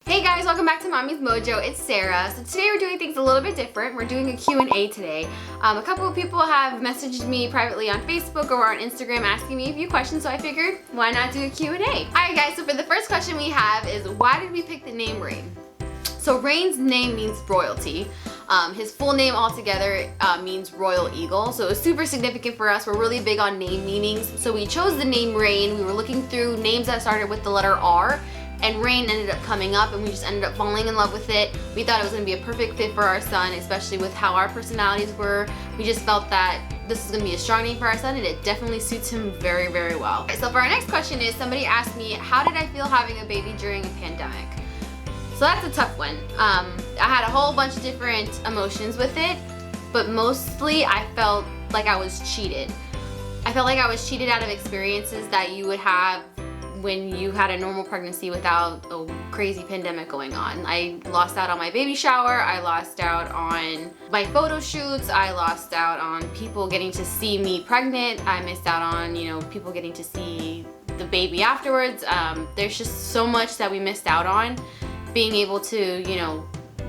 Hey guys, welcome back to Mommy's Mojo. It's Sarah. So today we're doing things a little bit different. We're doing a Q&A today. A couple of people have messaged me privately on Facebook or on Instagram asking me a few questions, so I figured why not do a Q&A. Alright guys, so for the first question we have is why did we pick the name Rain? So Rain's name means royalty. His full name altogether means Royal Eagle, so it was super significant for us. We're really big on name meanings, so we chose the name Rain. We were looking through names that started with the letter R, and Rain ended up coming up, and we just ended up falling in love with it. We thought it was going to be a perfect fit for our son, especially with how our personalities were. We just felt that this is going to be a strong name for our son, and it definitely suits him very, very well. Okay, so for our next question is, somebody asked me, how did I feel having a baby during a pandemic? So that's a tough one. I had a whole bunch of different emotions with it, but mostly I felt like I was cheated. I felt like I was cheated out of experiences that you would have when you had a normal pregnancy without a crazy pandemic going on. I lost out on my baby shower, I lost out on my photo shoots, I lost out on people getting to see me pregnant, I missed out on, people getting to see the baby afterwards. There's just so much that we missed out on being able to,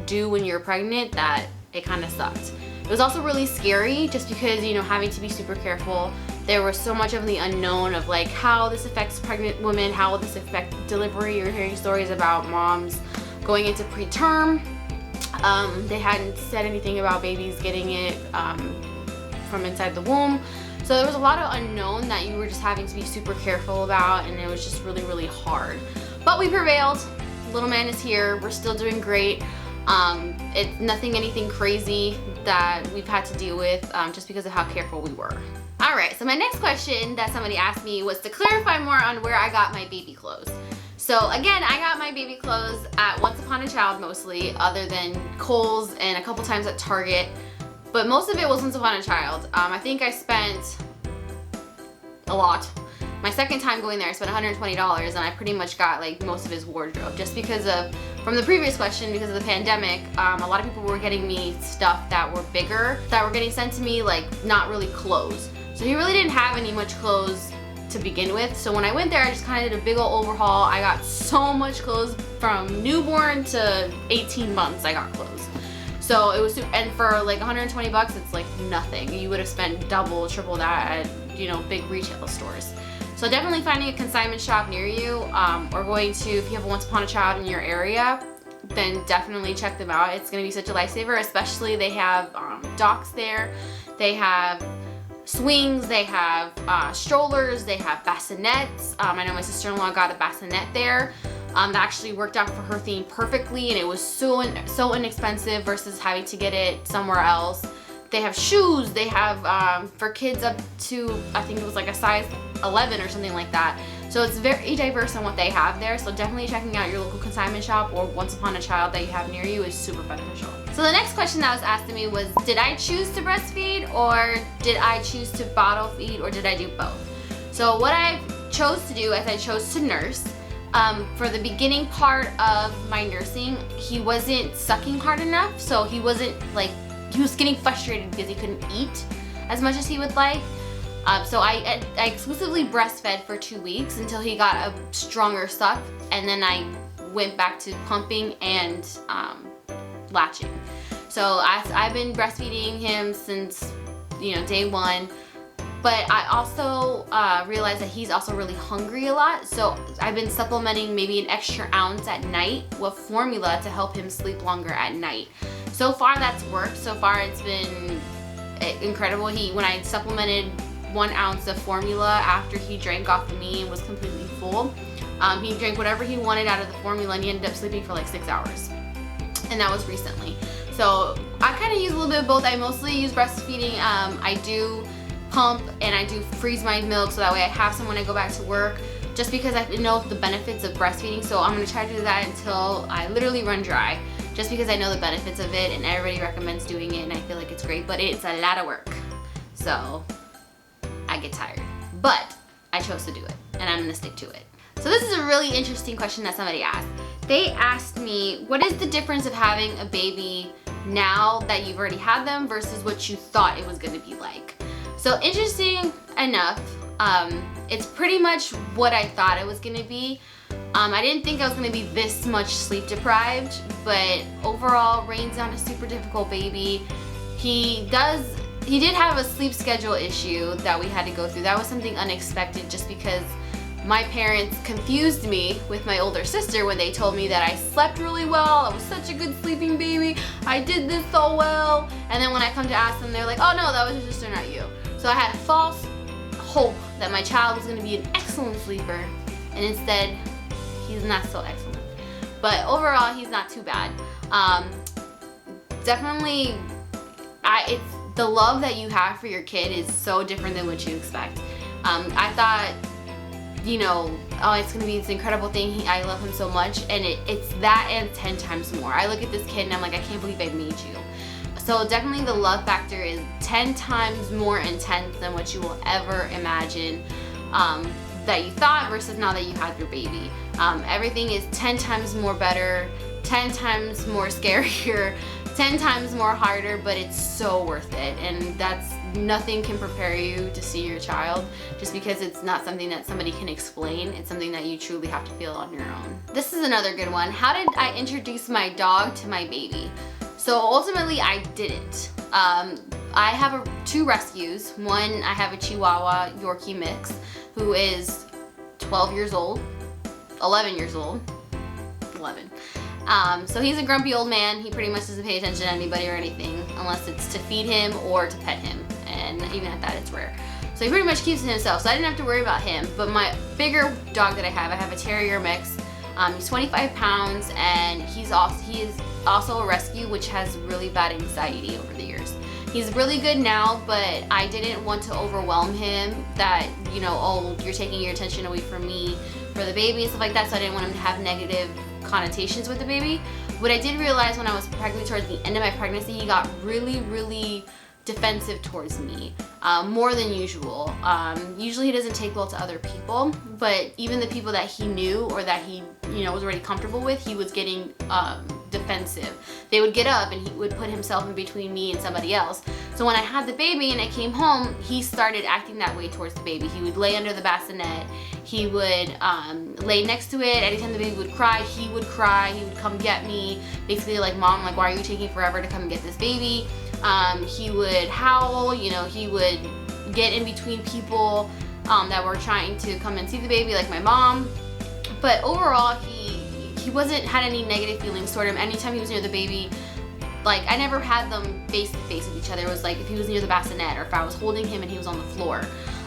do when you're pregnant that it kind of sucked. It was also really scary just because, having to be super careful. There was so much of the unknown of like how this affects pregnant women, how will this affect delivery. You're hearing stories about moms going into preterm. They hadn't said anything about babies getting it from inside the womb. So there was a lot of unknown that you were just having to be super careful about, and it was just really, really hard. But we prevailed. Little man is here. We're still doing great. It's anything crazy that we've had to deal with just because of how careful we were. Alright, so my next question that somebody asked me was to clarify more on where I got my baby clothes. So again, I got my baby clothes at Once Upon a Child mostly, other than Kohl's and a couple times at Target. But most of it was Once Upon a Child. I think I spent a lot. My second time going there, I spent $120, and I pretty much got like most of his wardrobe just because of, from the previous question, because of the pandemic, a lot of people were getting me stuff that were bigger, that were getting sent to me, like not really clothes. So he really didn't have any much clothes to begin with. So when I went there, I just kind of did a big old overhaul. I got so much clothes from newborn to 18 months, I got clothes. So it was, and for like 120 bucks, it's like nothing. You would have spent double, triple that at, big retail stores. So definitely finding a consignment shop near you, or going to, if you have a Once Upon a Child in your area, then definitely check them out. It's gonna be such a lifesaver, especially they have docks there, they have swings, they have strollers, they have bassinets. I know my sister-in-law got a bassinet there. That actually worked out for her theme perfectly, and it was so inexpensive versus having to get it somewhere else. They have shoes, they have for kids up to, I think it was like a size 11 or something like that. So it's very diverse in what they have there. So definitely checking out your local consignment shop or Once Upon a Child that you have near you is super beneficial. So the next question that was asked to me was, did I choose to breastfeed, or did I choose to bottle feed, or did I do both? So what I chose to do is I chose to nurse. For the beginning part of my nursing, he wasn't sucking hard enough, so he wasn't like, he was getting frustrated because he couldn't eat as much as he would like. So I exclusively breastfed for 2 weeks until he got a stronger suck, and then I went back to pumping and latching. So I've been breastfeeding him since day one, but I also realized that he's also really hungry a lot. So I've been supplementing maybe an extra ounce at night with formula to help him sleep longer at night. So far that's worked. So far it's been incredible. When I supplemented 1 ounce of formula after he drank off of me and was completely full, he drank whatever he wanted out of the formula, and he ended up sleeping for like 6 hours. And that was recently. So I kind of use a little bit of both. I mostly use breastfeeding. I do pump and I do freeze my milk, so that way I have some when I go back to work, just because I know the benefits of breastfeeding. So I'm going to try to do that until I literally run dry, just because I know the benefits of it and everybody recommends doing it, and I feel like it's great, but it's a lot of work. So I get tired, but I chose to do it, and I'm gonna stick to it. So this is a really interesting question that somebody asked. They asked me, what is the difference of having a baby now that you've already had them versus what you thought it was gonna be like? So interesting enough, it's pretty much what I thought it was gonna be. I didn't think I was gonna be this much sleep deprived, but overall, Rain's not a super difficult baby. He did have a sleep schedule issue that we had to go through. That was something unexpected just because my parents confused me with my older sister when they told me that I slept really well, I was such a good sleeping baby, I did this so well, and then when I come to ask them, they're like, oh no, that was your sister, not you. So I had false hope that my child was gonna be an excellent sleeper, and instead, he's not so excellent. But overall, he's not too bad. Definitely, it's the love that you have for your kid is so different than what you expect. I thought, you know, oh, it's gonna be this incredible thing. I love him so much, and it's that and 10 times more. I look at this kid and I'm like, I can't believe I made you. So definitely the love factor is 10 times more intense than what you will ever imagine that you thought versus now that you had your baby. Everything is 10 times more better, 10 times more scarier, 10 times more harder, but it's so worth it. And nothing can prepare you to see your child just because it's not something that somebody can explain. It's something that you truly have to feel on your own. This is another good one. How did I introduce my dog to my baby? So ultimately I didn't. I have 2 rescues. One, I have a Chihuahua Yorkie mix who is 12 years old, 11 years old, 11. So he's a grumpy old man. He pretty much doesn't pay attention to anybody or anything unless it's to feed him or to pet him. And even at that, it's rare. So he pretty much keeps it himself. So I didn't have to worry about him. But my bigger dog that I have a terrier mix. He's 25 pounds and he is also a rescue, which has really bad anxiety over the years. He's really good now, but I didn't want to overwhelm him that, you know, oh, you're taking your attention away from me for the baby and stuff like that. So I didn't want him to have negative connotations with the baby. What I did realize when I was pregnant, towards the end of my pregnancy, he got really, really defensive towards me, more than usual. Usually he doesn't take well to other people, but even the people that he knew or that he, you know, was already comfortable with, he was getting defensive. They would get up and he would put himself in between me and somebody else. So when I had the baby and I came home, he started acting that way towards the baby. He would lay under the bassinet. He would lay next to it. Anytime the baby would cry, he would cry. He would come get me. Basically like, Mom, like, why are you taking forever to come and get this baby? He would howl, you know, he would get in between people that were trying to come and see the baby, like my mom. But overall, he wasn't had any negative feelings toward him. Anytime he was near the baby, like, I never had them face to face with each other. It was like if he was near the bassinet or if I was holding him and he was on the floor,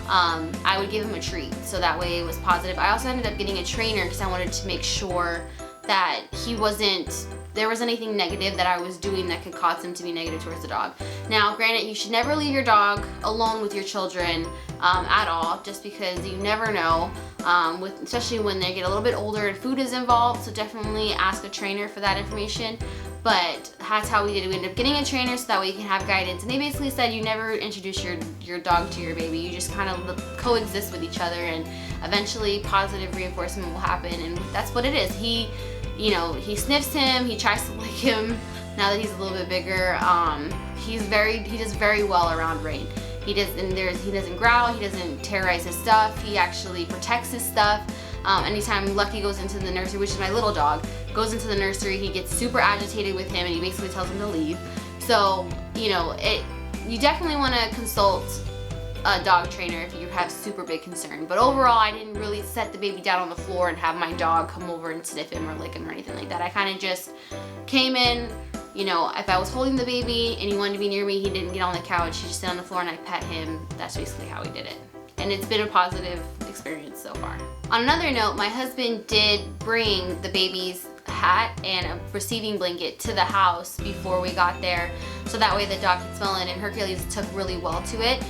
I would give him a treat. So that way it was positive. I also ended up getting a trainer because I wanted to make sure that there was anything negative that I was doing that could cause him to be negative towards the dog. Now, granted, you should never leave your dog alone with your children at all, just because you never know, especially when they get a little bit older and food is involved, so definitely ask a trainer for that information. But that's how we did it. We ended up getting a trainer so that way you can have guidance. And they basically said you never introduce your dog to your baby. You just kind of coexist with each other, and eventually positive reinforcement will happen. And that's what it is. He sniffs him, he tries to lick him now that he's a little bit bigger. He does very well around Rain. He doesn't growl, he doesn't terrorize his stuff, he actually protects his stuff. Anytime Lucky goes into the nursery, which is my little dog, goes into the nursery, he gets super agitated with him and he basically tells him to leave. So, you know, you definitely want to consult a dog trainer if you have super big concern. But overall, I didn't really set the baby down on the floor and have my dog come over and sniff him or lick him or anything like that. I kind of just came in, you know, if I was holding the baby and he wanted to be near me, he didn't get on the couch, he just sit on the floor and I pet him. That's basically how we did it. And it's been a positive experience so far. On another note, my husband did bring the baby's hat and a receiving blanket to the house before we got there, so that way the dog could smell it, and Hercules took really well to it.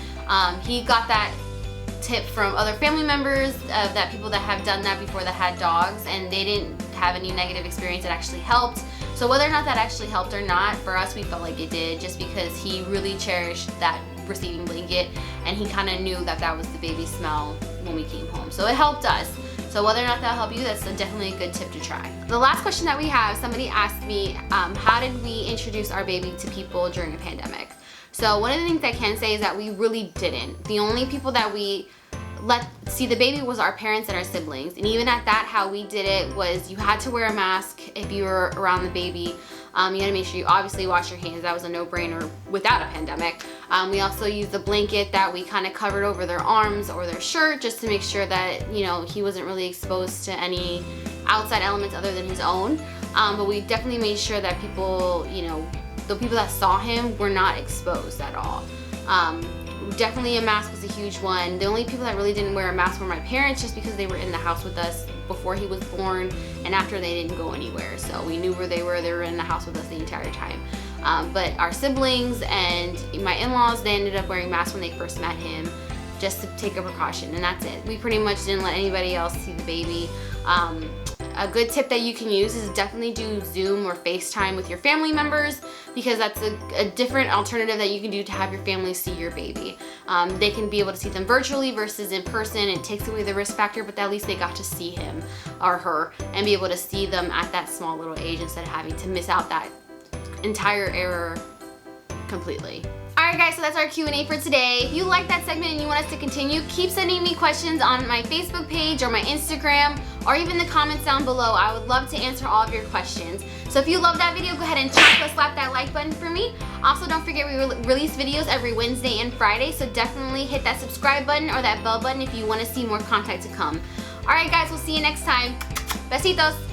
He got that tip from other family members, that people that have done that before that had dogs, and they didn't have any negative experience. It actually helped. So whether or not that actually helped or not, for us we felt like it did, just because he really cherished that receiving blanket and he kind of knew that that was the baby smell when we came home. So it helped us. So whether or not that'll help you, that's definitely a good tip to try. The last question that we have, somebody asked me, how did we introduce our baby to people during a pandemic? So one of the things I can say is that we really didn't. The only people that we see the baby was our parents and our siblings. And even at that, how we did it was you had to wear a mask if you were around the baby. You had to make sure you obviously wash your hands. That was a no-brainer without a pandemic. We also used a blanket that we kind of covered over their arms or their shirt just to make sure that, you know, he wasn't really exposed to any outside elements other than his own. But we definitely made sure that people, you know, the people that saw him were not exposed at all. Definitely a mask was a huge one. The only people that really didn't wear a mask were my parents, just because they were in the house with us before he was born, and after they didn't go anywhere. So we knew where they were in the house with us the entire time. But our siblings and my in-laws, they ended up wearing masks when they first met him, just to take a precaution, and that's it. We pretty much didn't let anybody else see the baby. A good tip that you can use is definitely do Zoom or FaceTime with your family members, because that's a different alternative that you can do to have your family see your baby. They can be able to see them virtually versus in person. It takes away the risk factor, but at least they got to see him or her and be able to see them at that small little age instead of having to miss out that entire era completely. Alright guys, so that's our Q&A for today. If you like that segment and you want us to continue, keep sending me questions on my Facebook page or my Instagram, or even the comments down below. I would love to answer all of your questions. So if you love that video, go ahead and slap that like button for me. Also, don't forget we release videos every Wednesday and Friday, so definitely hit that subscribe button or that bell button if you want to see more content to come. Alright guys, we'll see you next time. Besitos!